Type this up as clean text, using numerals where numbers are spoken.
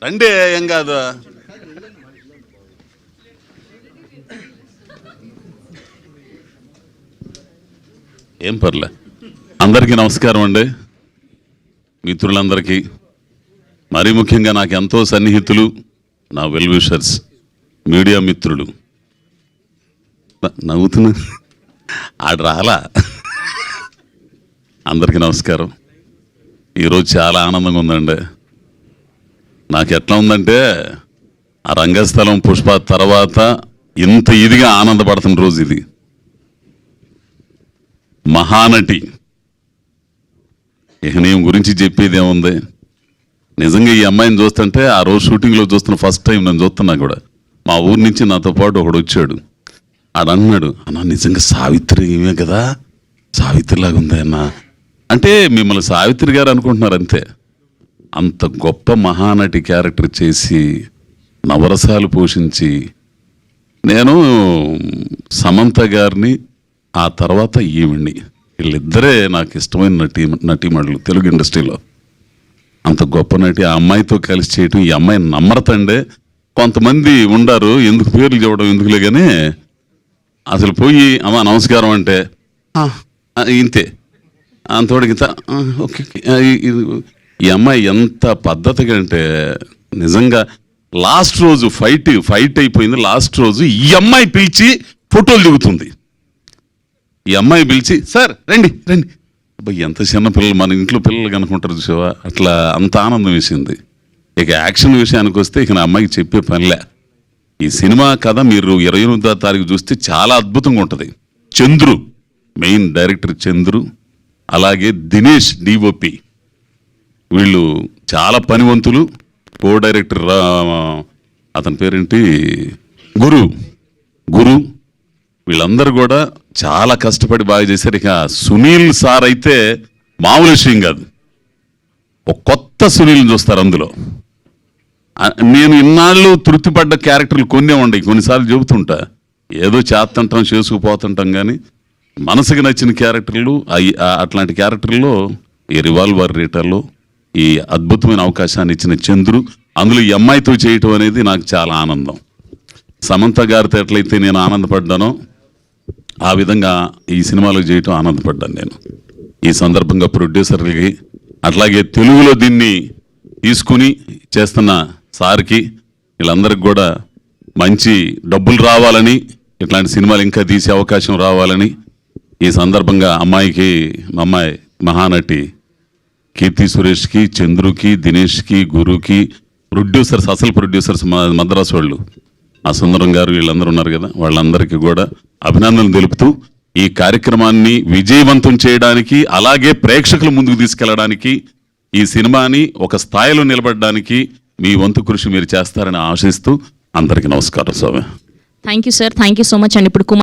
రండి, ఏం కాదు. ఏం పర్లే. అందరికీ నమస్కారం అండి. మిత్రులందరికీ, మరీ ముఖ్యంగా నాకు ఎంతో సన్నిహితులు, నా వెల్ విషర్స్, మీడియా మిత్రులు. నవ్వుతున్నా, ఆడు రాలా. అందరికీ నమస్కారం. ఈరోజు చాలా ఆనందంగా ఉందండి. నాకు ఎట్లా ఉందంటే, ఆ రంగస్థలం పుష్ప తర్వాత ఇంత ఇదిగా ఆనందపడుతున్న రోజు ఇది. మహానటి, ఇక నేను గురించి చెప్పేది ఏముంది. నిజంగా ఈ అమ్మాయిని చూస్తుంటే, ఆ రోజు షూటింగ్లో చూస్తున్న ఫస్ట్ టైం నేను చూస్తున్నా కూడా, మా ఊరి నుంచి నాతో పాటు ఒకడు వచ్చాడు. ఆడు అన్నాడు, అన్న నిజంగా సావిత్రి ఏమే కదా, సావిత్రిలాగా ఉంది అన్న అంటే. మిమ్మల్ని సావిత్రి గారు అనుకుంటున్నారు అంతే. అంత గొప్ప మహానటి క్యారెక్టర్ చేసి నవరసాలు పోషించి, నేను సమంత గారిని, ఆ తర్వాత ఈవిడ్ని, వీళ్ళిద్దరే నాకు ఇష్టమైన నటీమణులు తెలుగు ఇండస్ట్రీలో. అంత గొప్ప నటి ఆ అమ్మాయితో కలిసి చేయటం, ఈ అమ్మాయిని నమ్మరతండే. కొంతమంది ఉండారు, ఎందుకు పేర్లు చెప్పడం ఎందుకులే కానీ, అసలు పోయి అమ్మ నమస్కారం అంటే ఇంతే, అంతోడికి ఓకే. ఈ అమ్మాయి ఎంత పద్ధతిగా అంటే, నిజంగా లాస్ట్ రోజు ఫైట్ అయిపోయింది. లాస్ట్ రోజు ఈ అమ్మాయి పిలిచి ఫోటోలు దిగుతుంది. ఈ అమ్మాయి పిలిచి, సార్ రండి రండి. అబ్బాయి ఎంత చిన్న పిల్లలు, మన ఇంట్లో పిల్లలు కనుకుంటారు చూసావా, అట్లా అంత ఆనందం వేసింది. ఇక యాక్షన్ విషయానికి వస్తే, ఇక నా అమ్మాయికి చెప్పే పనిలే. ఈ సినిమా కథ మీరు 28వ తారీఖు చూస్తే చాలా అద్భుతంగా ఉంటుంది. చంద్రు మెయిన్ డైరెక్టర్, చంద్రు, అలాగే దినేష్ డిఓపి, వీళ్ళు చాలా పనివంతులు. కో డైరెక్టర్ అతని పేరేంటి, గురు, వీళ్ళందరూ కూడా చాలా కష్టపడి బాగా చేశారు. ఇక సునీల్ సార్ అయితే మామూలు విషయం కాదు. ఒక కొత్త సునీల్ని చూస్తారు అందులో. నేను ఇన్నాళ్ళు తృప్తిపడ్డ క్యారెక్టర్లు కొన్నే ఉండవు. కొన్నిసార్లు చెబుతుంటా, ఏదో చేస్తుంటాం, చేసుకుపోతుంటాం, కానీ మనసుకు నచ్చిన క్యారెక్టర్లు, అట్లాంటి క్యారెక్టర్లో ఈ రివాల్వర్ రేటర్లో ఈ అద్భుతమైన అవకాశాన్ని ఇచ్చిన చంద్రు, అందులో ఈ అమ్మాయితో చేయటం అనేది నాకు చాలా ఆనందం. సమంత గారితో ఎట్లయితే నేను ఆనందపడ్డానో, ఆ విధంగా ఈ సినిమాలో చేయటం ఆనందపడ్డాను నేను. ఈ సందర్భంగా ప్రొడ్యూసర్లకి, అట్లాగే తెలుగులో దీన్ని తీసుకుని చేస్తున్న సార్కి, వీళ్ళందరికీ కూడా మంచి డబ్బులు రావాలని, ఇట్లాంటి సినిమాలు ఇంకా తీసే అవకాశం రావాలని ఈ సందర్భంగా అమ్మాయికి, మా అమ్మాయి మహానటి కీర్తి సురేష్కి, చంద్రుకి, దినేష్కి, గురుకి, ప్రొడ్యూసర్స్, అసలు ప్రొడ్యూసర్స్ మద్రాసు వాళ్ళు, ఆ సుందరం గారు, వీళ్ళందరూ ఉన్నారు కదా, వాళ్ళందరికీ కూడా అభినందనలు తెలుపుతూ, ఈ కార్యక్రమాన్ని విజయవంతం చేయడానికి, అలాగే ప్రేక్షకుల ముందుకు తీసుకెళ్లడానికి, ఈ సినిమాని ఒక స్థాయిలో నిలబడడానికి మీ వంతు కృషి మీరు చేస్తారని ఆశిస్తూ అందరికీ నమస్కారం. స్వామి, thank you sir, thank you so much అండి. ఇప్పుడు